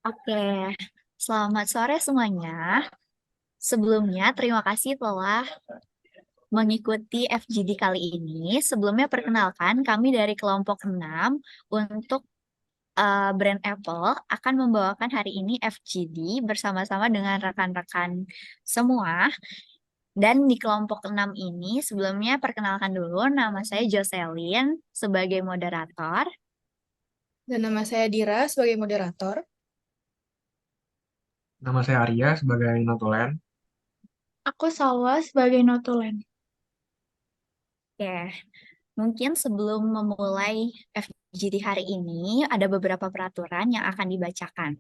Oke, selamat sore semuanya. Sebelumnya, terima kasih telah mengikuti FGD kali ini. Sebelumnya, perkenalkan kami dari kelompok 6 untuk brand Apple akan membawakan hari ini FGD bersama-sama dengan rekan-rekan semua. Dan di kelompok 6 ini, sebelumnya perkenalkan dulu, nama saya Jocelyn sebagai moderator. Dan nama saya Dira sebagai moderator. Nama saya Arya sebagai notulen. Aku Salwa sebagai notulen. Oke, mungkin sebelum memulai FGD hari ini, ada beberapa peraturan yang akan dibacakan.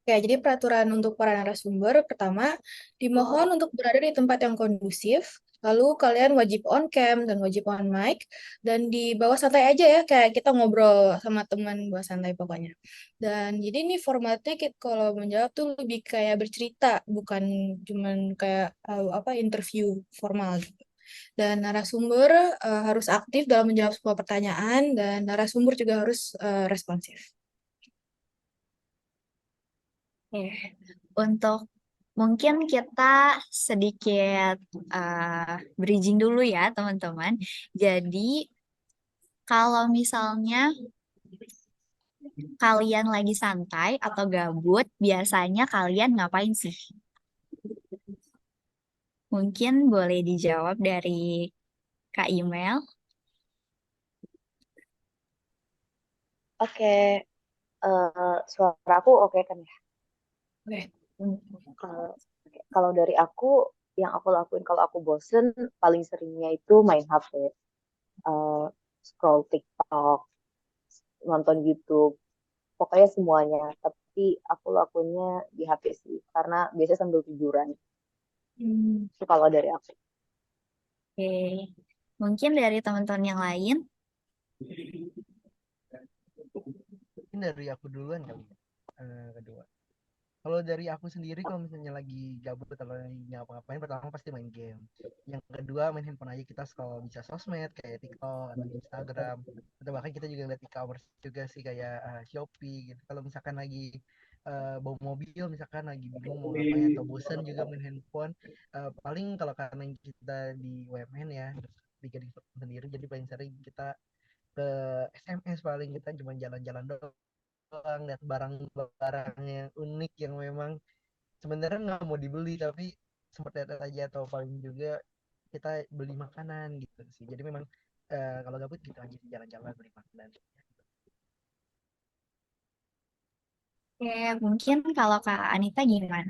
Oke, jadi peraturan untuk para narasumber, pertama, dimohon untuk berada di tempat yang kondusif, lalu kalian wajib on cam dan wajib on mic, dan di bawah santai aja ya, kayak kita ngobrol sama teman, bawah santai pokoknya. Dan jadi ini formatnya kalau menjawab tuh lebih kayak bercerita, bukan cuman kayak apa interview formal gitu. Dan narasumber harus aktif dalam menjawab semua pertanyaan, dan narasumber juga harus responsif. Oke, untuk mungkin kita sedikit bridging dulu ya, teman-teman. Jadi, kalau misalnya kalian lagi santai atau gabut, biasanya kalian ngapain sih? Mungkin boleh dijawab dari Kak Email. Oke, suara aku oke kan ya? Oke. Kalau kalau dari aku, yang aku lakuin kalau aku bosen, paling seringnya itu main HP, eh, scroll TikTok, nonton YouTube, pokoknya semuanya. Tapi aku lakuinnya di HP sih, karena biasanya sambil tiduran. Hmm. Itu kalau dari aku. Oke, mungkin dari teman-teman yang lain. Mungkin dari aku duluan kali ya. Kedua. Kalau dari aku sendiri kalau misalnya lagi gabut atau lagi ngapa-ngapain, pertama pasti main game. Yang kedua main handphone aja, kita kalau bisa sosmed kayak TikTok atau Instagram, atau bahkan kita juga lihat e-commerce juga sih kayak Shopee gitu. Kalau misalkan lagi bawa mobil, misalkan lagi bingung mau ngapain atau bosen juga main handphone, paling kalau karena kita di UMN ya, di Gading sendiri, jadi paling sering kita ke SMS, paling kita cuma jalan-jalan doang, lihat barang-barang yang unik yang memang sebenarnya nggak mau dibeli tapi sempat lihat aja, atau paling juga kita beli makanan gitu sih. Jadi memang kalau gabut gitu aja sih, jalan-jalan beli makanan. Oke, mungkin kalau Kak Anita gimana?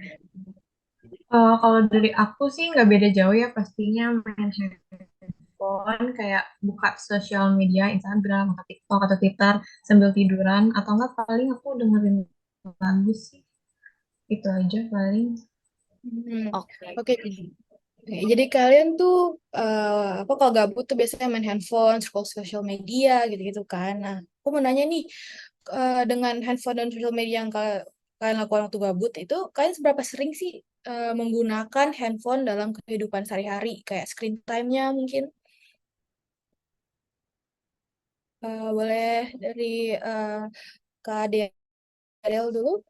Kalau dari aku sih nggak beda jauh ya, pastinya main handphone kayak buka sosial media, Instagram, atau TikTok, atau Twitter sambil tiduran, atau enggak paling aku dengerin lagu sih. Itu aja paling. Oke. Oke. Oke, jadi kalian tuh apa kalau gabut tuh biasanya main handphone, scroll sosial media gitu-gitu kan. Nah, aku mau nanya nih, dengan handphone dan sosial media yang kalian lakukan waktu gabut itu, kalian seberapa sering sih menggunakan handphone dalam kehidupan sehari-hari, kayak screen time-nya mungkin? Boleh dari eh, Kak Adel dulu?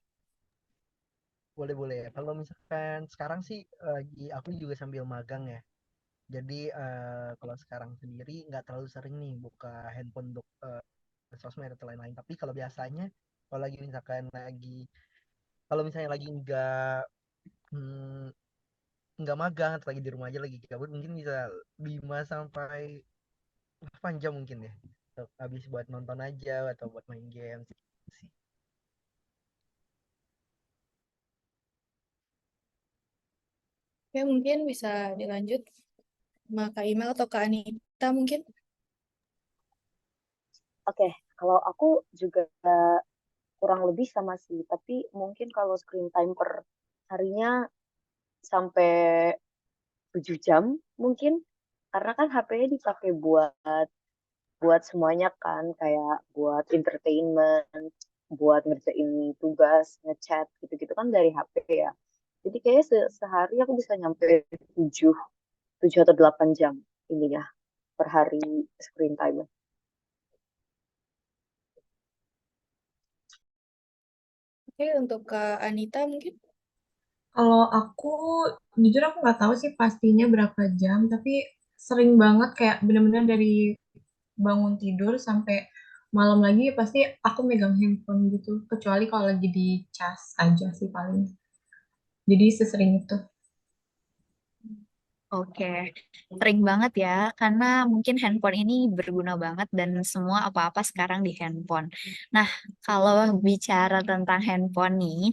Boleh boleh ya. Kalau misalkan sekarang sih lagi aku juga sambil magang ya. Jadi kalau sekarang sendiri nggak terlalu sering nih buka handphone untuk sosmed atau lain-lain. Tapi kalau biasanya kalau lagi misalkan kalau misalnya lagi hmm, nggak magang atau lagi di rumah aja lagi gabut, mungkin bisa 5 sampai 8 jam mungkin ya, untuk habis buat nonton aja atau buat main game sih. Ya mungkin bisa dilanjut sama Kak Email atau Kak Anita mungkin. Oke, kalau aku juga kurang lebih sama sih, tapi mungkin kalau screen time per harinya sampai 7 jam mungkin, karena kan HP-nya dipakai buat buat semuanya kan, kayak buat entertainment, buat ngerjain tugas, ngechat gitu-gitu kan dari HP ya. Jadi kayaknya sehari aku bisa nyampe 7 7 atau 8 jam ininya per hari screen time. Oke, Oke, untuk Kak Anita mungkin. Kalau aku, jujur aku nggak tahu sih pastinya berapa jam, tapi sering banget kayak bener-bener dari bangun tidur sampai malam lagi pasti aku megang handphone gitu. Kecuali kalau lagi di cas aja sih paling. Jadi sesering itu. Oke, sering banget ya, karena mungkin handphone ini berguna banget dan semua apa-apa sekarang di handphone. Nah, kalau bicara tentang handphone nih,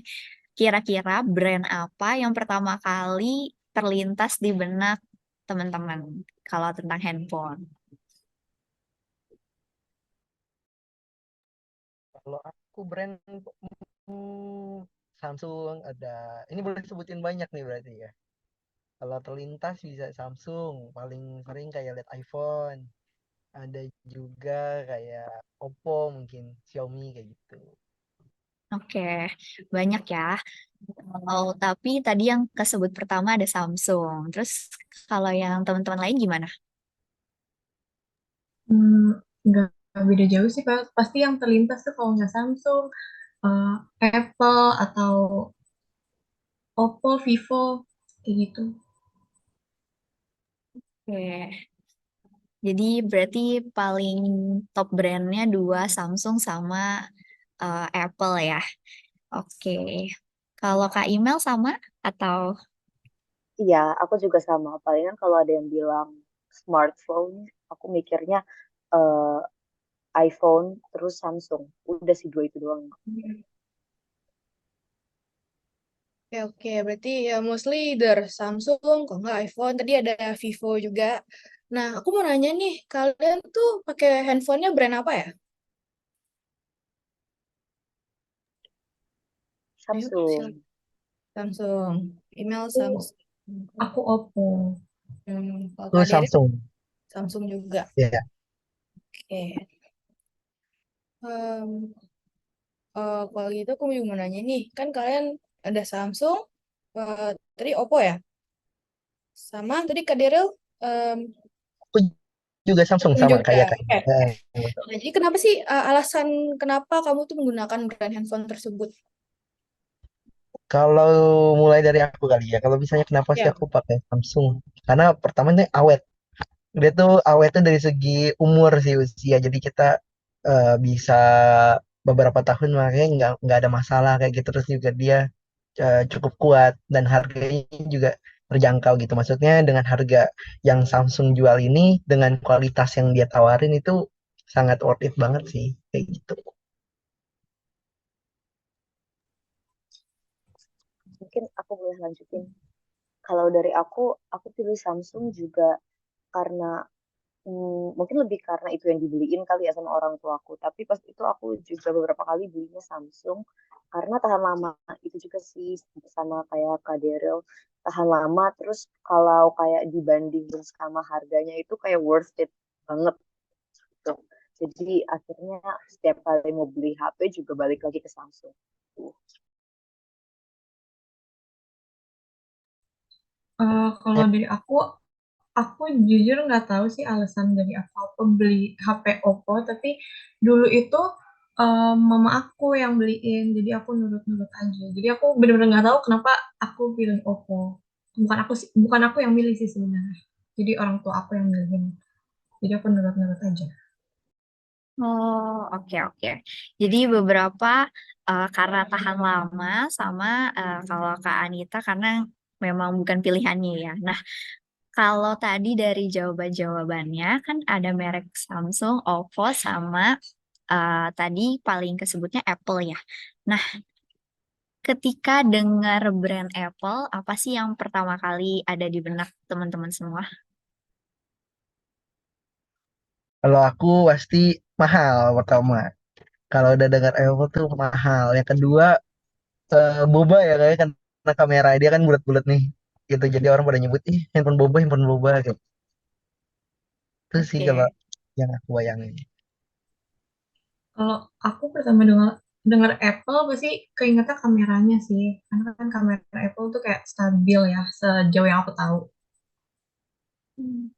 kira-kira brand apa yang pertama kali terlintas di benak teman-teman kalau tentang handphone? Kalau aku brand hmm, Samsung ada. Ini boleh sebutin banyak nih berarti ya. Kalau terlintas bisa Samsung, paling sering kayak lihat iPhone. Ada juga kayak Oppo mungkin, Xiaomi kayak gitu. Oke, banyak ya. Oh, tapi tadi yang kesebut pertama ada Samsung. Terus kalau yang teman-teman lain gimana? Hmm, nggak beda jauh sih, pasti yang terlintas tuh kalau nggak Samsung, eh, Apple atau Oppo, Vivo, kayak gitu. Oke. Jadi berarti paling top brandnya dua Samsung sama Apple ya. Oke. Kalau Kak Email sama atau Iya, aku juga sama. Palingan kalau ada yang bilang smartphone, aku mikirnya eh, iPhone terus Samsung. Udah sih dua itu doang. Oke, oke. Berarti ya mostly either Samsung, kalau nggak iPhone. Tadi ada Vivo juga. Nah, aku mau nanya nih, kalian tuh pakai handphonenya brand apa ya? Ayo, silakan. Samsung. Samsung. Email Aku, Samsung. aku Oppo. Kalau Itu Kak Dery, Samsung. Samsung juga. Ya. Oke. Em, kalau gitu aku juga mau nanya nih, kan kalian ada Samsung, tadi Oppo ya? Sama tadi Kak Daryl, em, Aku juga Samsung Samsung sama juga. kayak Oke. kayak. Nah, jadi kenapa sih alasan kenapa kamu tuh menggunakan brand handphone tersebut? Kalau mulai dari aku kali ya. Kalau misalnya kenapa sih Ya. aku pakai Samsung? Karena pertamanya awet. Dia tuh awetnya dari segi umur sih usia. Jadi kita bisa beberapa tahun makanya nggak ada masalah kayak gitu. Terus juga dia cukup kuat dan harganya juga terjangkau gitu. Maksudnya dengan harga yang Samsung jual ini dengan kualitas yang dia tawarin itu sangat worth it banget sih kayak gitu. Mungkin aku boleh lanjutin. Kalau dari aku pilih Samsung juga karena mungkin lebih karena itu yang dibeliin kali ya sama orang tuaku. Tapi pas itu aku juga beberapa kali belinya Samsung karena tahan lama. Itu juga sih sama kayak Kak Daryl, tahan lama. Terus kalau kayak dibandingin sama harganya itu kayak worth it banget gitu. Jadi akhirnya setiap kali mau beli HP juga balik lagi ke Samsung. Kalau dari aku jujur nggak tahu sih alasan dari apa beli HP Oppo, tapi dulu itu mama aku yang beliin, jadi aku nurut-nurut aja. Jadi aku bener-bener nggak tahu kenapa aku pilih Oppo. Bukan aku yang milih sih sebenarnya. Jadi orang tua aku yang milihin. Jadi aku nurut-nurut aja. Oh, oke oke. Jadi beberapa karena tahan lama sama kalau Kak Anita karena memang bukan pilihannya ya. Nah, kalau tadi dari jawaban-jawabannya kan ada merek Samsung, Oppo sama tadi paling kesebutnya Apple ya. Nah, ketika dengar brand Apple, apa sih yang pertama kali ada di benak teman-teman semua? Kalau aku pasti mahal pertama. Kalau udah dengar Apple tuh mahal. Yang kedua boba ya kayak karena kamera dia kan bulat-bulat nih. Gitu jadi orang pada nyebut ih handphone boba gitu. Itu sih kalau Oke. yang aku bayangin. Kalau aku pertama dengar dengar Apple pasti keingetnya kameranya sih. Karena kan kamera Apple tuh kayak stabil ya, sejauh yang aku tahu. Hmm.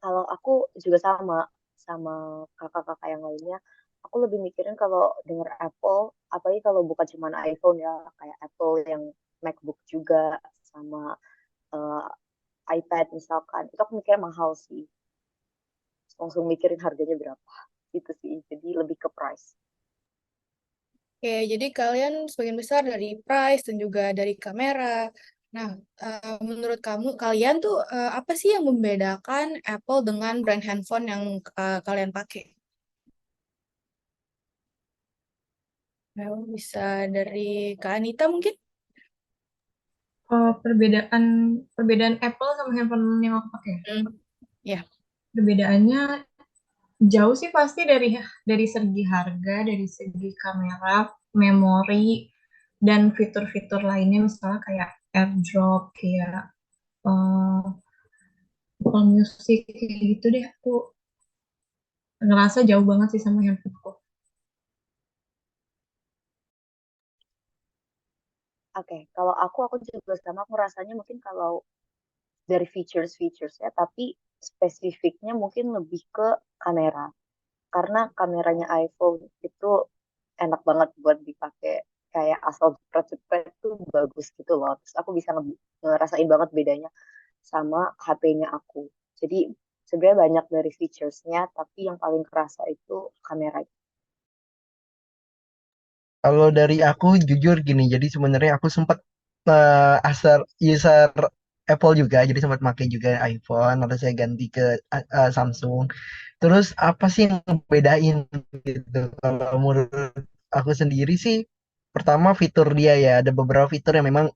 Kalau aku juga sama kakak-kakak yang lainnya. aku lebih mikirin kalau denger Apple, apalagi kalau bukan cuma iPhone ya, kayak Apple yang MacBook juga sama eh, iPad misalkan, itu aku mikirnya mahal sih. Langsung mikirin harganya berapa. Itu sih, jadi lebih ke price. Oke, jadi kalian sebagian besar dari price dan juga dari kamera. Nah, menurut kalian tuh apa sih yang membedakan Apple dengan brand handphone yang kalian pakai? Well, bisa dari Kak Anita mungkin? Perbedaan perbedaan Apple sama handphone yang aku pakai. Hmm, ya. Perbedaannya jauh sih pasti dari segi harga, dari segi kamera, memori, dan fitur-fitur lainnya misalnya kayak AirDrop, kayak eh, Apple Music kayak gitu deh. Aku ngerasa jauh banget sih sama handphoneku. Oke, kalau aku juga sama, aku rasanya mungkin kalau dari features ya, tapi spesifiknya mungkin lebih ke kamera. Karena kameranya iPhone itu enak banget buat dipakai, kayak asal jepret-jepret tuh bagus gitu loh. Terus aku bisa ngerasain banget bedanya sama HP-nya aku. Jadi sebenarnya banyak dari featuresnya, tapi yang paling kerasa itu kamera. Kalau dari aku jujur gini, jadi sebenarnya aku sempat asal user Apple juga, jadi sempat pakai juga iPhone, lalu saya ganti ke Samsung. Terus apa sih yang ngebedain gitu? Kalau menurut aku sendiri sih, pertama fitur dia ya, ada beberapa fitur yang memang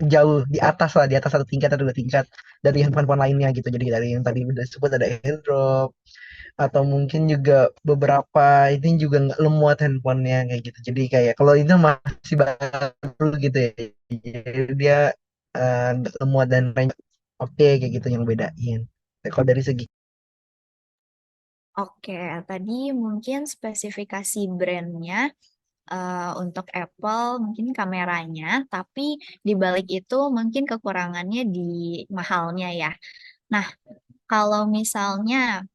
jauh di atas lah, di atas satu tingkat atau dua tingkat dari handphone lainnya gitu. Jadi dari yang tadi udah disebut ada AirDrop, atau mungkin juga beberapa ini juga nggak lemot handphonenya kayak gitu. Jadi kayak kalau itu masih baru gitu ya, jadi dia nggak lemot dan range oke kayak gitu yang bedain. Kalau dari segi Oke, tadi mungkin spesifikasi brandnya untuk Apple mungkin kameranya, tapi di balik itu mungkin kekurangannya di mahalnya ya. Nah, kalau misalnya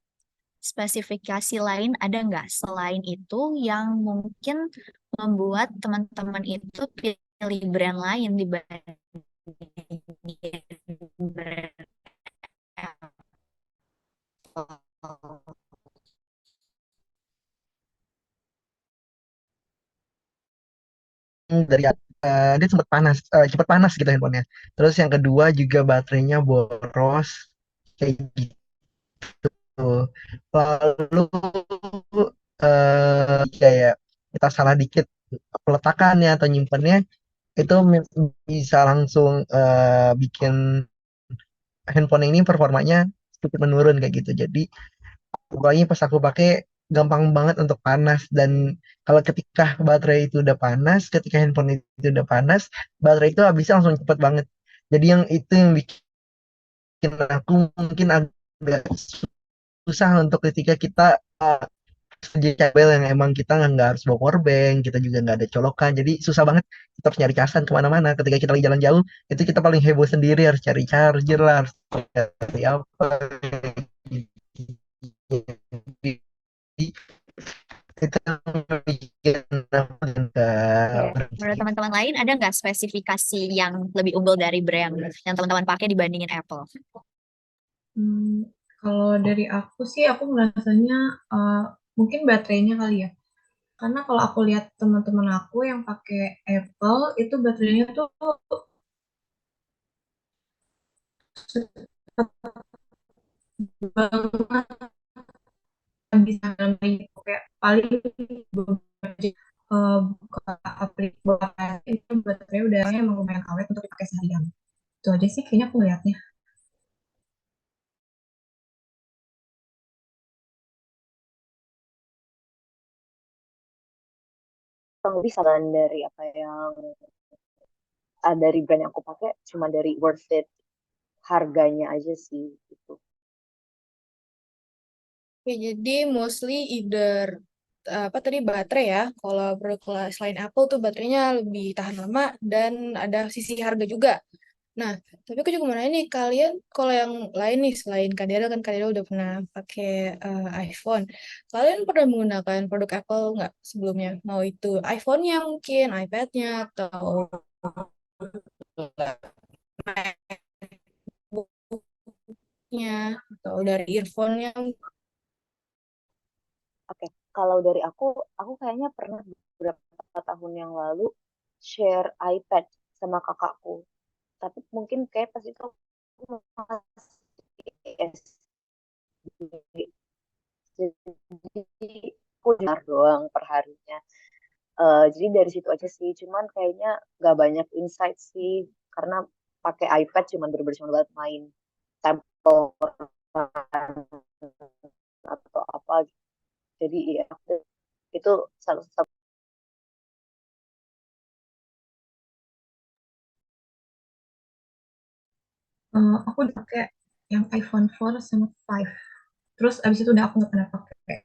spesifikasi lain ada nggak selain itu yang mungkin membuat teman-teman itu pilih brand lain dibanding brand Apple? dari dia sempat panas, cepat panas gitu handphonenya. Terus yang kedua juga baterainya boros kayak gitu. Lalu kayak kita salah dikit peletakannya atau nyimpennya itu bisa langsung bikin handphone ini performanya sedikit menurun kayak gitu. Jadi pokoknya pas aku pakai gampang banget untuk panas, dan kalau ketika baterai itu udah panas, ketika handphone itu udah panas, baterai itu habisnya langsung cepet banget. Jadi yang itu yang bikin aku mungkin agak susah untuk ketika kita jadi kabel yang emang kita nggak harus bawa power bank, kita juga nggak ada colokan, jadi susah banget kita harus nyari casan kemana-mana. Ketika kita lagi jalan jauh, itu kita paling heboh sendiri, harus cari charger lah, harus cari apa. Jadi itu yang bikin aku Oke, nggak menurut berhenti. teman-teman lain ada nggak spesifikasi yang lebih unggul dari brand yang teman-teman pakai dibandingin Apple? Hmm, kalau dari aku sih, aku merasanya uh, mungkin baterainya kali ya. Karena kalau aku lihat teman-teman aku yang pakai Apple, itu baterainya tuh banget bisa sampai kayak paling beberapa jam, buka aplikasi itu baterainya udah emang lumayan awet untuk dipakai seharian. Itu aja sih kayaknya aku lihatnya. Kurang lebih saran dari apa yang dari brand yang aku pakai cuma dari worth it harganya aja sih gitu. Oke, jadi mostly either apa tadi baterai ya. Kalau produk selain Apple tuh baterainya lebih tahan lama dan ada sisi harga juga. Nah, tapi aku juga mau nanya nih, kalian kalau yang lain nih, selain Kadera, kan Kadera udah pernah pakai iPhone. Kalian pernah menggunakan produk Apple nggak sebelumnya? Mau itu iPhone-nya mungkin, iPad-nya, atau MacBook-nya, atau dari earphone-nya. Oke, kalau dari aku kayaknya pernah beberapa tahun yang lalu share iPad sama kakakku. Tapi mungkin kayak pas itu aku masih SD. Jadi aku dengar doang per harinya. Jadi dari situ aja sih. Cuman kayaknya nggak banyak insight sih. Karena pakai iPad cuman bener-bener cuma buat main tempelan atau apa gitu. Jadi ya itu salah satu. Aku udah pakai yang iPhone 4 sama 5. Terus abis itu udah aku nggak pernah pakai.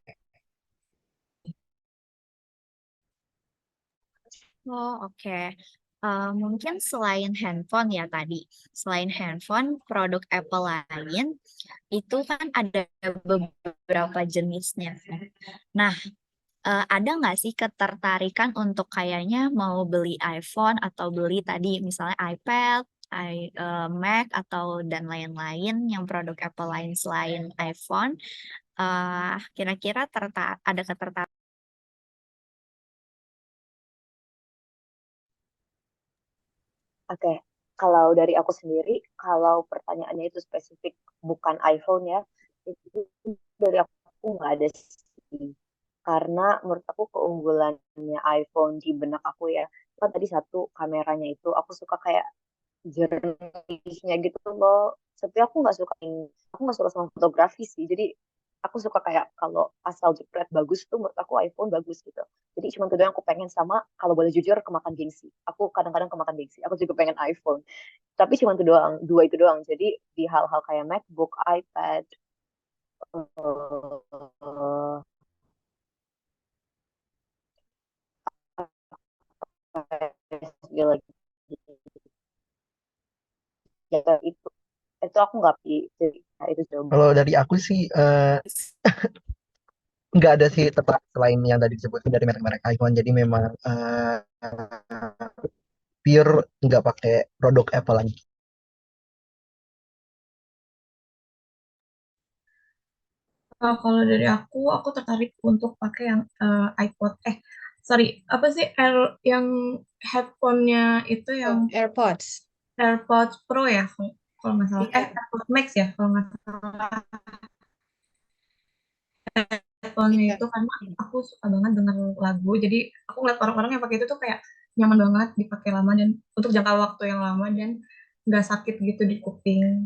Oh, oke. Mungkin selain handphone ya tadi, selain handphone, produk Apple lain itu kan ada beberapa jenisnya. Nah, ada nggak sih ketertarikan untuk kayaknya mau beli iPhone atau beli tadi misalnya iPad, Mac atau dan lain-lain yang produk Apple lain selain iPhone? Kira-kira ada ketertarikan? Oke, kalau dari aku sendiri, kalau pertanyaannya itu spesifik bukan iPhone ya, itu dari aku nggak ada sih. Karena menurut aku keunggulannya iPhone di benak aku ya, kan tadi satu kameranya itu aku suka kayak jernihnya gitu loh. Tapi aku nggak suka sama fotografi sih. Jadi aku suka kayak kalau asal jepret bagus tuh menurut aku iPhone bagus gitu. Jadi cuma itu doang aku pengen sama kalau boleh jujur kemakan gengsi. Aku kadang-kadang kemakan gengsi. Aku juga pengen iPhone. Tapi cuma itu doang, dua itu doang. Jadi di hal-hal kayak MacBook, iPad, eh, lagi ya itu aku nggak pilih. Jadi nah, itu Kalau jawabannya. dari aku sih nggak ada sih tetap selain yang tadi disebutin dari merek-merek iPhone. Jadi memang pure nggak pakai produk Apple lagi. Kalau dari aku tertarik untuk pakai yang iPod. Sorry, apa sih yang headphone-nya itu yang Oh, AirPods. AirPods Pro ya, kalau nggak salah. Iya. AirPods Max ya, kalau nggak salah. Headphone-nya Iya. itu karena aku suka banget denger lagu. Jadi aku ngeliat orang-orang yang pakai itu tuh kayak nyaman banget dipakai lama dan untuk jangka waktu yang lama dan nggak sakit gitu di kuping.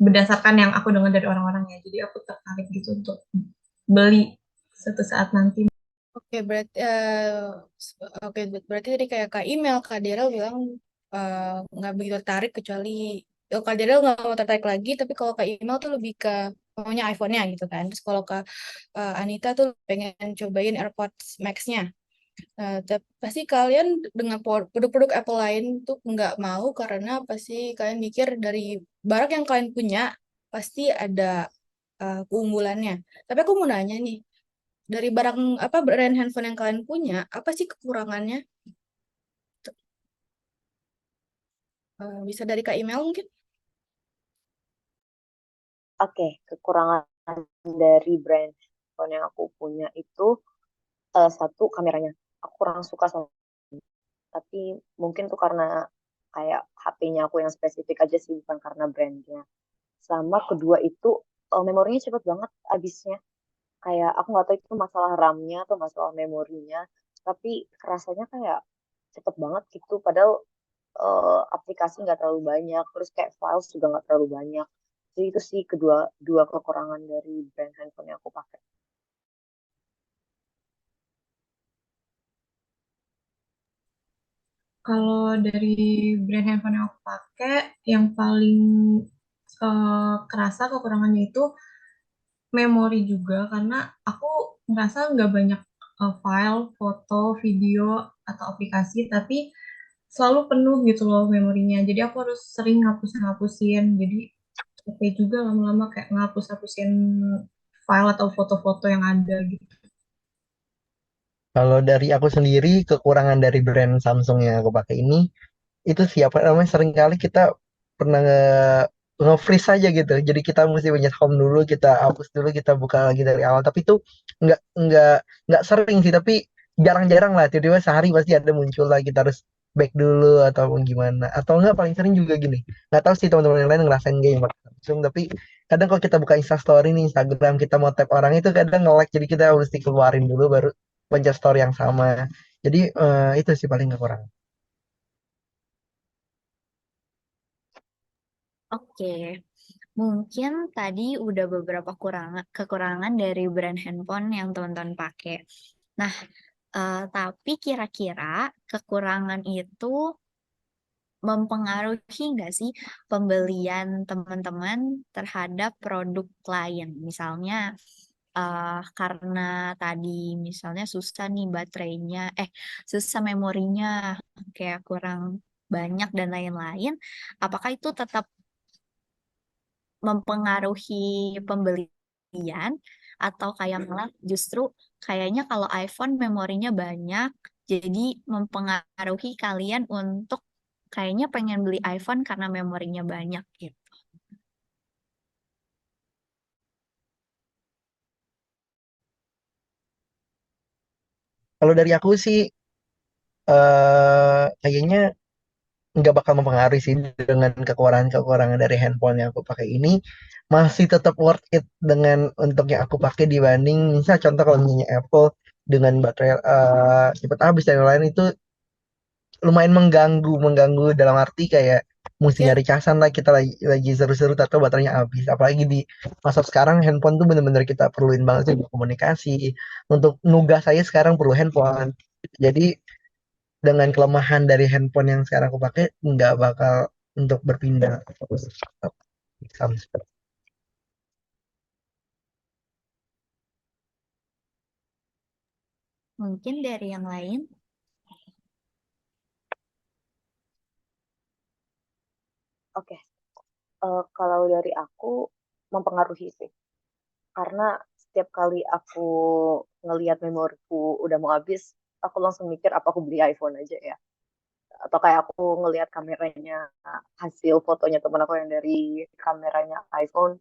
Berdasarkan yang aku dengar dari orang-orang ya. Jadi aku tertarik gitu untuk beli suatu saat nanti. Oke, berarti berarti tadi kayak Kak Email, Kak Daryl bilang nggak begitu tertarik kecuali Kak Daryl nggak mau tertarik lagi, tapi kalau Kak Email tuh lebih ke maunya iPhone-nya gitu kan. Terus kalau Kak Anita tuh pengen cobain AirPods Max-nya. Pasti kalian dengan produk-produk Apple lain tuh nggak mau karena pasti kalian mikir dari barang yang kalian punya pasti ada keunggulannya. Tapi aku mau nanya nih, dari barang apa brand handphone yang kalian punya, apa sih kekurangannya? Bisa dari Kak Email mungkin? Oke, kekurangan dari brand phone yang aku punya itu satu kameranya. Aku kurang suka sama, tapi mungkin tuh karena kayak HP-nya aku yang spesifik aja sih, bukan karena brandnya. Sama kedua itu memorinya cepet banget habisnya. Kayak aku nggak tahu itu masalah RAM-nya atau masalah memorinya, tapi rasanya kayak cepet banget gitu. Padahal aplikasi nggak terlalu banyak, terus kayak files juga nggak terlalu banyak. Jadi itu sih kedua dua kekurangan dari brand handphone yang aku pakai. Kalau dari brand handphone yang aku pakai, yang paling kerasa kekurangannya itu memori juga, karena aku ngerasa nggak banyak file, foto, video, atau aplikasi, tapi selalu penuh gitu loh memorinya. Jadi aku harus sering ngapus-ngapusin. Jadi capek juga lama-lama kayak ngapus-ngapusin file atau foto-foto yang ada gitu. Kalau dari aku sendiri, kekurangan dari brand Samsung yang aku pakai ini, itu siapa namanya sering kali kita pernah nge-freeze aja gitu. Jadi kita mesti pencet home dulu, kita hapus dulu, kita buka lagi dari awal. Tapi itu nggak nggak nggak sering sih, tapi jarang-jarang lah. Tiba-tiba sehari pasti ada muncul lah, kita harus back dulu atau gimana. Atau enggak paling sering juga gini. Nggak tahu sih teman-teman yang lain ngerasain game pakai Samsung, tapi kadang kalau kita buka Instastory nih, Instagram, kita mau tap orang itu kadang nge-lag, jadi kita harus dikeluarin dulu baru pencet story yang sama. Jadi itu sih paling kurang. Oke, mungkin tadi udah beberapa kekurangan dari brand handphone yang teman-teman pakai. Nah, tapi kira-kira kekurangan itu mempengaruhi nggak sih pembelian teman-teman terhadap produk lain? Misalnya, karena tadi misalnya susah nih baterainya, susah memorinya, kayak kurang banyak dan lain-lain, apakah itu tetap mempengaruhi pembelian atau kayak malah justru kayaknya kalau iPhone memorinya banyak jadi mempengaruhi kalian untuk kayaknya pengen beli iPhone karena memorinya banyak gitu. Kalau dari aku sih kayaknya nggak bakal mempengaruhi sih dengan kekurangan-kekurangan dari handphone yang aku pakai ini masih tetap worth it dengan untuk yang aku pakai dibanding misal contoh kalau misalnya Apple dengan baterai cepat habis dan lain-lain itu lumayan mengganggu dalam arti kayak mesti Ya, nyari casan lah kita lagi seru-seru atau baterainya habis apalagi di masa sekarang handphone tuh bener-bener kita perluin banget sih untuk komunikasi untuk nugas saya sekarang perlu handphone jadi dengan kelemahan dari handphone yang sekarang aku pakai nggak bakal untuk berpindah Samsung. Mungkin dari yang lain. Oke, kalau dari aku mempengaruhi sih. Karena setiap kali aku ngelihat memoriku udah mau habis, aku langsung mikir apa aku beli iPhone aja ya. Atau kayak aku ngelihat kameranya, hasil fotonya temen aku yang dari kameranya iPhone,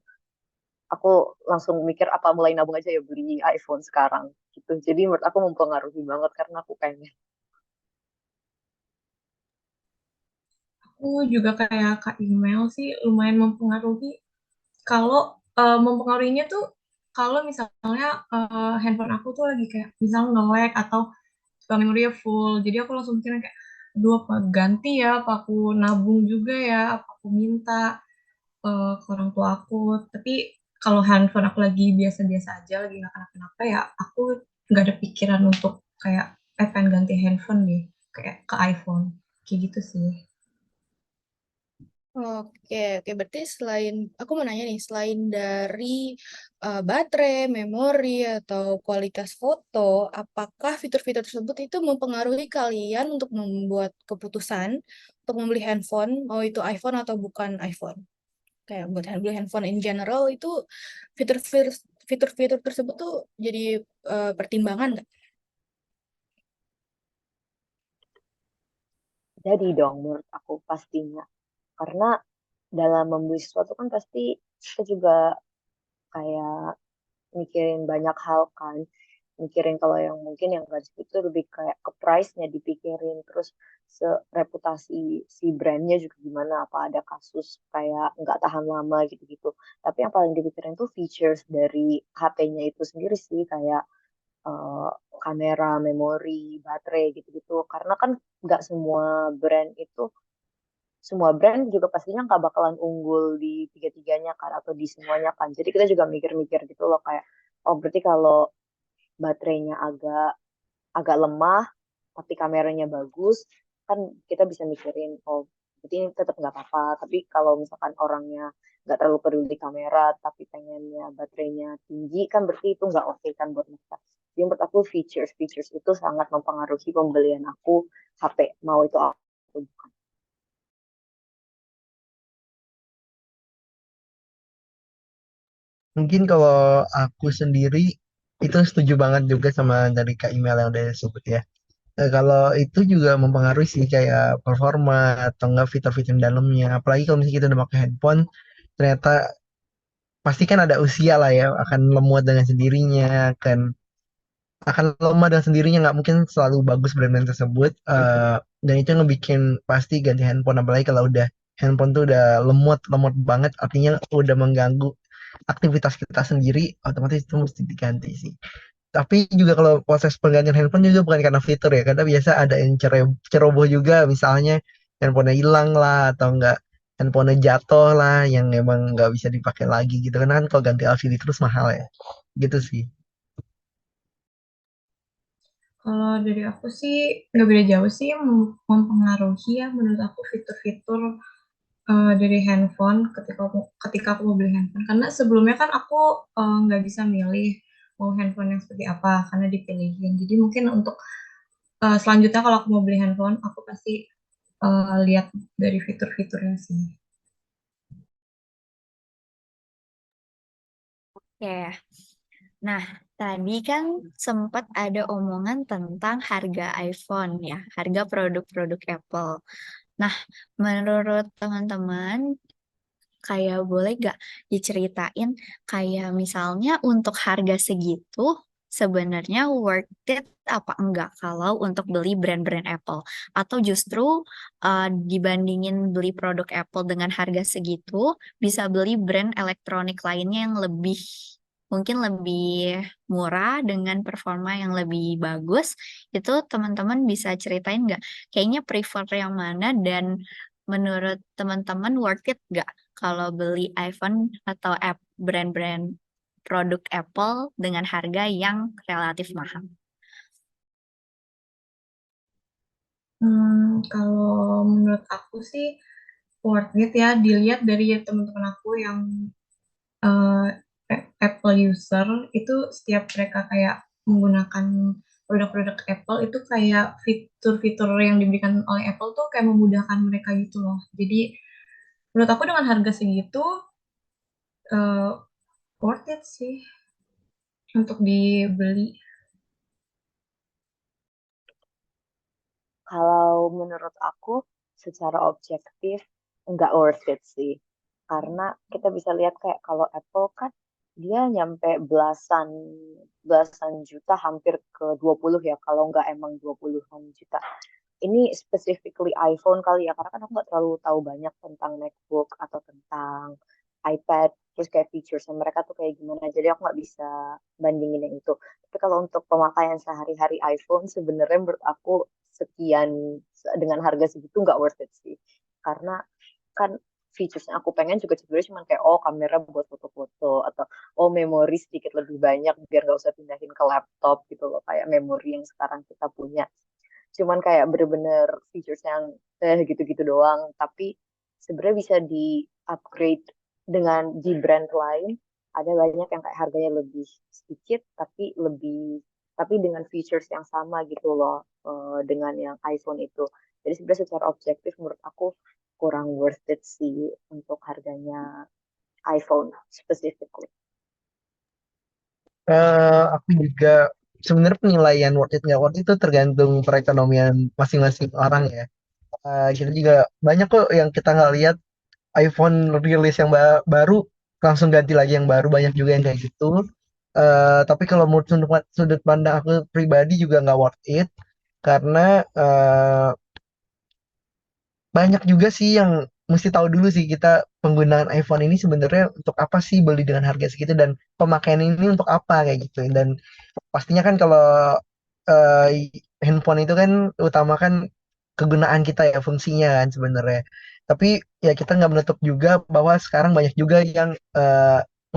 aku langsung mikir apa mulai nabung aja ya beli iPhone sekarang gitu. Jadi menurut aku mempengaruhi banget karena aku pengen. Aku juga kayak Kak Email sih lumayan mempengaruhi. Kalau mempengaruhinya tuh kalau misalnya handphone aku tuh lagi kayak misal nge-lag atau memorinya full. Jadi aku langsung mikirnya kayak, aduh apa ganti ya, apa aku nabung juga ya, apa aku minta ke orang tua aku. Tapi kalau handphone aku lagi biasa-biasa aja, lagi nggak kenapa-kenapa ya, aku nggak ada pikiran untuk kayak, pengen ganti handphone deh, kayak ke iPhone. Kayak gitu sih. oke, oke. Berarti selain, aku mau nanya nih, selain dari baterai, memori, atau kualitas foto, apakah fitur-fitur tersebut itu mempengaruhi kalian untuk membuat keputusan untuk membeli handphone, mau itu iPhone atau bukan iPhone? Kayak buat beli handphone in general itu fitur-fitur fitur-fitur tersebut tuh jadi pertimbangan nggak? Jadi dong menurut aku pastinya. Karena dalam membeli sesuatu kan pasti kita juga kayak mikirin banyak hal kan. Mikirin kalau yang mungkin yang gaji itu lebih kayak ke price-nya dipikirin. Terus reputasi si brandnya juga gimana. Apa ada kasus kayak nggak tahan lama gitu-gitu. Tapi yang paling dipikirin tuh features dari HP-nya itu sendiri sih. Kayak eh, kamera, memori, baterai gitu-gitu. Karena kan nggak semua brand juga pastinya nggak bakalan unggul di tiga-tiganya kan atau di semuanya kan. Jadi kita juga mikir-mikir gitu loh kayak oh berarti kalau baterainya agak agak lemah tapi kameranya bagus kan kita bisa mikirin oh berarti ini tetap nggak apa-apa. Tapi kalau misalkan orangnya nggak terlalu peduli kamera tapi pengennya baterainya tinggi kan berarti itu nggak oke kan buat mereka. Jadi menurut aku features itu sangat mempengaruhi pembelian aku HP mau itu apa. atau bukan? Mungkin kalau aku sendiri itu setuju banget juga sama dari Kak Email yang udah sebut ya. Kalau itu juga mempengaruhi sih kayak performa atau enggak fitur-fitur di dalamnya. Apalagi kalau misalnya kita udah pakai handphone, ternyata pasti kan ada usia lah ya, akan lemot dengan sendirinya, akan lemah dengan sendirinya, nggak mungkin selalu bagus brand tersebut. Dan itu ngebikin pasti ganti handphone, apalagi kalau udah handphone tuh udah lemot lemot banget, artinya udah mengganggu aktivitas kita sendiri, otomatis itu mesti diganti sih. Tapi juga kalau proses penggantian handphone juga bukan karena fitur ya, karena biasa ada yang ceroboh juga, misalnya handphonenya hilang lah, atau enggak handphonenya jatuh lah, yang emang nggak bisa dipakai lagi gitu kan. Kan kalau ganti LCD terus mahal ya, gitu sih. Kalau dari aku sih nggak beda jauh sih, mempengaruhi ya menurut aku fitur-fitur dari handphone ketika aku mau beli handphone. Karena sebelumnya kan aku nggak bisa milih mau handphone yang seperti apa karena dipilihin. Jadi mungkin untuk selanjutnya kalau aku mau beli handphone, aku pasti lihat dari fitur-fiturnya sih. Oke. Nah, tadi kan sempat ada omongan tentang harga iPhone ya, harga produk-produk Apple. Nah, menurut teman-teman, kayak boleh gak diceritain kayak misalnya untuk harga segitu sebenarnya worth it apa enggak kalau untuk beli brand-brand Apple? Atau justru dibandingin beli produk Apple dengan harga segitu, bisa beli brand elektronik lainnya yang lebih mungkin lebih murah dengan performa yang lebih bagus. Itu teman-teman bisa ceritain nggak? Kayaknya prefer yang mana dan menurut teman-teman worth it nggak kalau beli iPhone atau app brand-brand produk Apple dengan harga yang relatif mahal? Kalau menurut aku sih worth it ya, dilihat dari teman-teman aku yang eh, Apple user itu, setiap mereka kayak menggunakan produk-produk Apple itu kayak fitur-fitur yang diberikan oleh Apple tuh kayak memudahkan mereka gitu loh. Jadi menurut aku dengan harga segitu eh, worth it sih untuk dibeli. Kalau menurut aku secara objektif nggak worth it sih. Karena kita bisa lihat kayak kalau Apple kan dia nyampe belasan belasan juta, hampir ke 20 ya kalau nggak emang 20-an juta. Ini specifically iPhone kali ya, karena kan aku nggak terlalu tahu banyak tentang MacBook atau tentang iPad, terus kayak featuresnya mereka tuh kayak gimana. Jadi aku nggak bisa bandingin yang itu. Tapi kalau untuk pemakaian sehari-hari iPhone, sebenarnya menurut aku sekian dengan harga segitu nggak worth it sih. Karena kan featuresnya aku pengen juga sebenarnya cuma kayak oh kamera buat foto-foto atau oh memori sedikit lebih banyak biar nggak usah pindahin ke laptop gitu loh, kayak memori yang sekarang kita punya cuman kayak bener-bener features yang gitu-gitu doang, tapi sebenarnya bisa di upgrade dengan di brand lain. Ada banyak yang kayak harganya lebih sedikit tapi dengan features yang sama gitu loh, dengan yang iPhone itu. Jadi sebenarnya secara objektif menurut aku kurang worth it sih untuk harganya iPhone specifically. Aku juga sebenarnya penilaian worth it nggak worth it itu tergantung perekonomian masing-masing orang ya. Kita juga banyak kok yang kita nggak lihat iPhone rilis yang baru langsung ganti lagi yang baru, banyak juga yang kayak gitu. Tapi kalau menurut sudut pandang aku pribadi juga nggak worth it, karena banyak juga sih yang mesti tahu dulu sih kita penggunaan iPhone ini sebenarnya untuk apa sih, beli dengan harga segitu, dan pemakaian ini untuk apa kayak gitu. Dan pastinya kan kalau eh, handphone itu kan utamakan kegunaan kita ya, fungsinya kan sebenarnya. Tapi ya kita nggak menutup juga bahwa sekarang banyak juga yang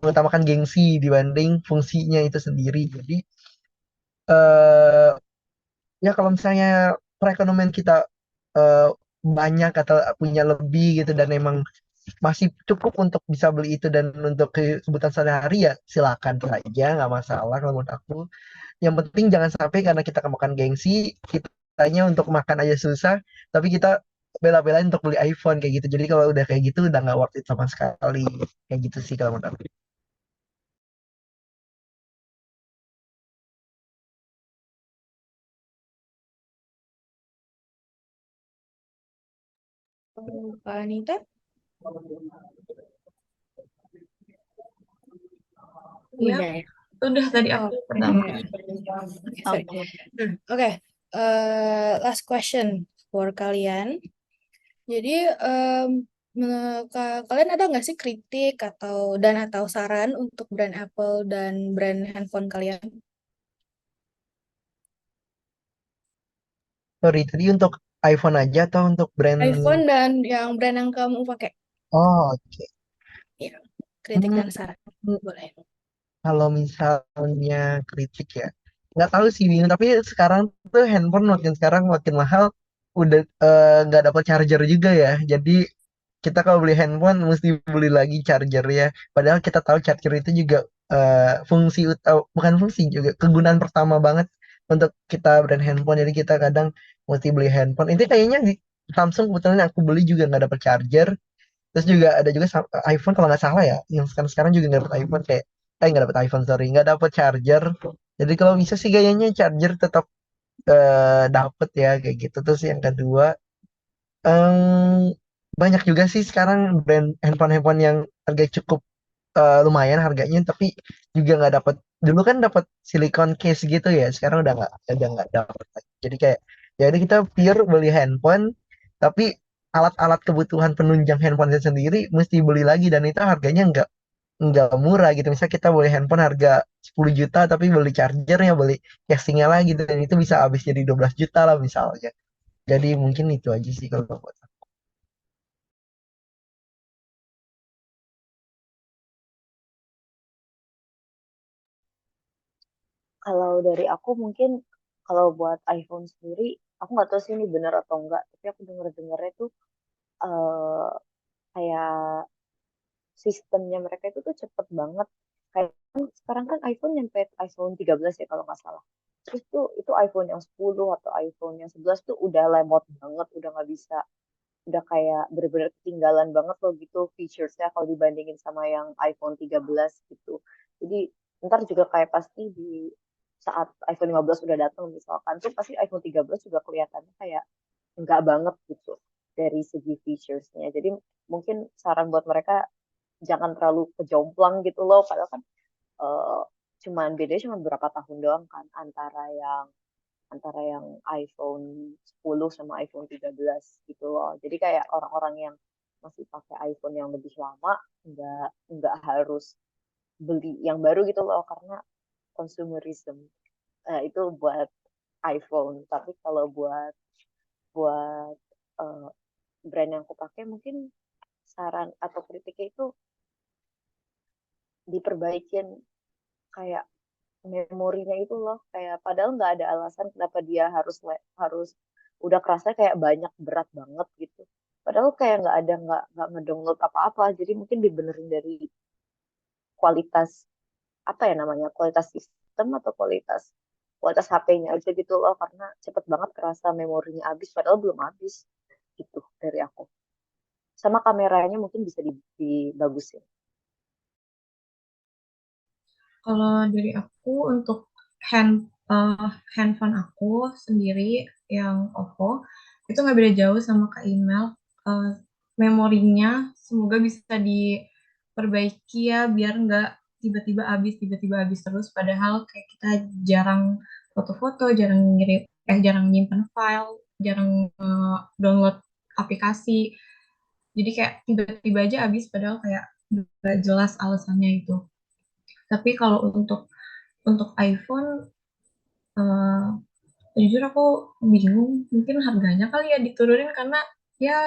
mengutamakan gengsi dibanding fungsinya itu sendiri. Jadi eh, ya kalau misalnya perekonomian kita eh, banyak atau punya lebih gitu, dan emang masih cukup untuk bisa beli itu dan untuk kebutuhan sehari-hari, ya silakan saja, nggak masalah kalau menurut aku. Yang penting jangan sampai karena kita kemakan gengsi, kitanya untuk makan aja susah, tapi kita bela-belain untuk beli iPhone kayak gitu. Jadi kalau udah kayak gitu udah nggak worth it sama sekali. Kayak gitu sih kalau menurut aku. Kak Anita? Iya, Udah ya? udah tadi aku Oke. pertama. Sorry. Oke. Oke. Last question for kalian. Jadi, kalian ada nggak sih kritik atau saran untuk brand Apple dan brand handphone kalian? Sorry, tadi untuk iPhone aja atau untuk brand? iPhone dan yang brand yang kamu pakai. Oh, oke. Ya, kritik Hmm, dan saran. Boleh. kalau misalnya kritik ya, nggak tahu sih bingung. Tapi sekarang tuh handphone makin sekarang makin mahal, udah nggak dapat charger juga ya. Jadi kita kalau beli handphone mesti beli lagi charger ya. Padahal kita tahu charger itu juga fungsi utama, bukan fungsi juga kegunaan pertama banget untuk kita brand handphone. Jadi kita kadang mesti beli handphone. Ini kayaknya di Samsung kebetulan aku beli juga nggak dapat charger. Terus juga ada juga iPhone kalau nggak salah ya, yang sekarang sekarang juga nggak dapat iPhone kayak, nggak dapat iPhone sorry, nggak dapat charger. Jadi kalau bisa sih gayanya charger tetap dapet ya kayak gitu. Terus yang kedua, em, banyak juga sih sekarang brand handphone-handphone yang harga cukup lumayan harganya, tapi juga nggak dapat. Dulu kan dapat silicone case gitu ya, sekarang udah nggak dapat lagi. Jadi kayak ya udah kita pure beli handphone, tapi alat-alat kebutuhan penunjang handphone itu sendiri mesti beli lagi dan itu harganya nggak murah gitu. Misalnya kita beli handphone harga 10 juta tapi beli chargernya, beli casingnya lagi dan itu bisa habis jadi 12 juta lah misalnya. Jadi mungkin itu aja sih kalau buat aku. Kalau dari aku mungkin kalau buat iPhone sendiri, aku nggak tahu sih ini benar atau enggak, tapi aku denger-dengernya tuh eh kayak sistemnya mereka itu tuh cepet banget. Kayak sekarang kan iPhone nyampe iPhone 13 ya kalau nggak salah. Terus tuh itu iPhone yang 10 atau iPhone yang 11 tuh udah lemot banget, udah nggak bisa, udah kayak bener-bener ketinggalan banget loh gitu featuresnya kalau dibandingin sama yang iPhone 13 gitu. Jadi ntar juga kayak pasti di saat iPhone 15 udah datang misalkan tuh pasti iPhone 13 juga kelihatannya kayak enggak banget gitu dari segi featuresnya. Jadi mungkin saran buat mereka jangan terlalu kejomplang gitu loh. Padahal kan eh, bedanya cuma berapa tahun doang kan antara yang iPhone 10 sama iPhone 13 gitu loh. Jadi kayak orang-orang yang masih pakai iPhone yang lebih lama nggak harus beli yang baru gitu loh karena consumerism. Itu buat iPhone. Tapi kalau buat eh, brand yang aku pakai mungkin saran atau kritiknya itu diperbaikin kayak memorinya itu loh kayak padahal nggak ada alasan kenapa dia harus udah kerasa kayak banyak berat banget gitu padahal kayak nggak ngedownload apa-apa jadi mungkin dibenerin dari kualitas apa ya namanya kualitas sistem atau kualitas HP-nya aja gitu loh karena cepet banget kerasa memorinya habis padahal belum habis gitu dari aku sama kameranya mungkin bisa dibagusin. Kalau dari aku untuk handphone aku sendiri yang Oppo itu nggak beda jauh sama Kak email. Eh, Memorinya semoga bisa diperbaiki ya biar nggak tiba-tiba habis terus. Padahal kayak kita jarang foto-foto, jarang nyimpen file, jarang download aplikasi. Jadi kayak tiba-tiba aja habis padahal kayak nggak jelas alasannya itu. Tapi kalau untuk iPhone, eh, jujur aku bingung. Mungkin harganya kali ya diturunin karena ya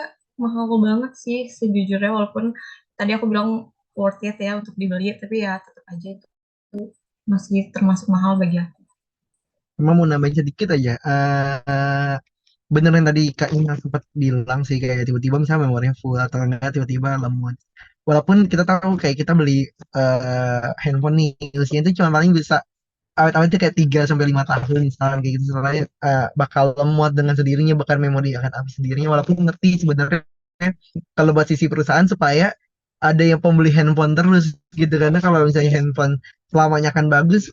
mahal banget sih sejujurnya. Walaupun tadi aku bilang worth it ya untuk dibeli, tapi ya tetap aja itu masih termasuk mahal bagi aku. Cuma mau nambahin sedikit aja. Beneran tadi Kak Ina sempat bilang sih kayak tiba-tiba misalnya memorinya full atau enggak tiba-tiba lemot. Walaupun kita tahu kayak kita beli handphone nih usianya itu cuma paling bisa awet-awet itu kayak 3 sampai 5 tahun misalkan kayak gitu, soalnya bakal lemot dengan sendirinya, bahkan memori akan habis sendirinya, walaupun ngerti sebenarnya kalau buat sisi perusahaan supaya ada yang pembeli handphone terus gitu, karena kalau misalnya handphone selamanya akan bagus,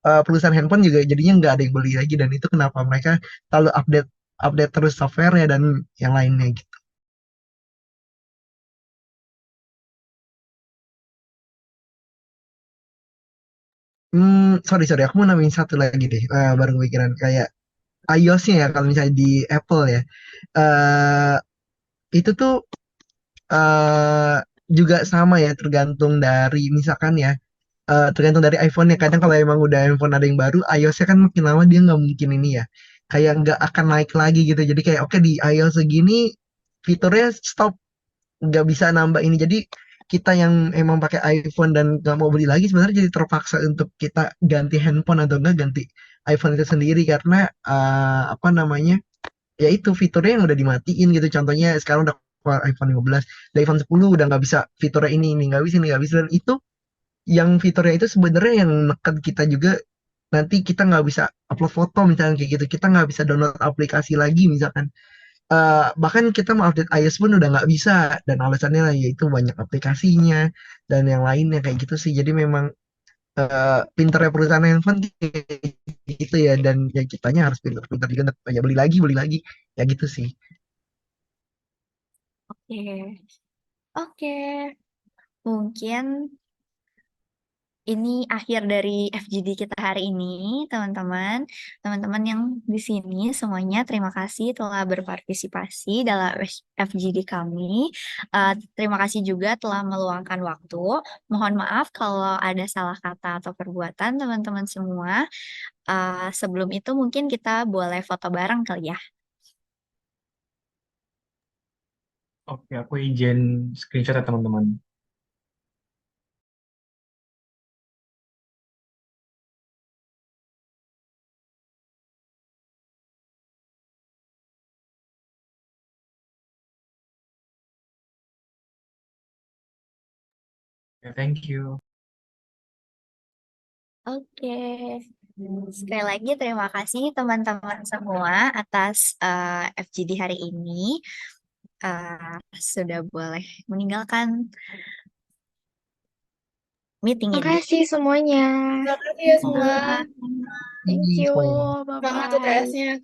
perusahaan handphone juga jadinya nggak ada yang beli lagi, dan itu kenapa mereka selalu update update terus software dan yang lainnya gitu. Sorry sorry, aku mau nambahin satu lagi deh, baru kepikiran kayak iOS-nya ya, kalau misalnya di Apple ya, eh itu tuh eh juga sama ya, tergantung dari misalkan ya, tergantung dari iPhone-nya. Kadang kalau emang udah iPhone ada yang baru, iOS-nya kan makin lama dia nggak mungkin ini ya, kayak nggak akan naik lagi gitu. Jadi kayak oke, di iOS segini fiturnya stop, nggak bisa nambah ini. Jadi kita yang emang pakai iPhone dan nggak mau beli lagi, sebenarnya jadi terpaksa untuk kita ganti handphone atau enggak ganti iPhone itu sendiri, karena apa namanya, ya itu fiturnya yang udah dimatiin gitu. Contohnya sekarang udah keluar iPhone 15, di iPhone 10 udah nggak bisa fiturnya ini nggak bisa, ini nggak bisa, dan itu yang fiturnya itu sebenarnya yang neken kita juga. Nanti kita nggak bisa upload foto misalnya kayak gitu, kita nggak bisa download aplikasi lagi misalkan. Bahkan kita mau update iOS pun udah nggak bisa, dan alasannya lah yaitu banyak aplikasinya dan yang lainnya kayak gitu sih. Jadi memang pinternya perusahaan handphone kayak gitu ya, dan ya kitanya harus pinter-pinter juga untuk ya beli lagi ya gitu sih. Oke. Oke. Mungkin ini akhir dari FGD kita hari ini, teman-teman. Teman-teman yang di sini semuanya terima kasih telah berpartisipasi dalam FGD kami. Terima kasih juga telah meluangkan waktu. Mohon maaf kalau ada salah kata atau perbuatan teman-teman semua. Sebelum itu mungkin kita boleh foto bareng kali ya. Oke, aku izin screenshot ya teman-teman. Oke, thank you. Oke. Sekali lagi terima kasih teman-teman semua atas FGD hari ini. Sudah boleh meninggalkan meeting ini. Makasih semuanya. Terima kasih ya semua. Thank you. Semuanya. Semangat Bye-bye. UTS-nya.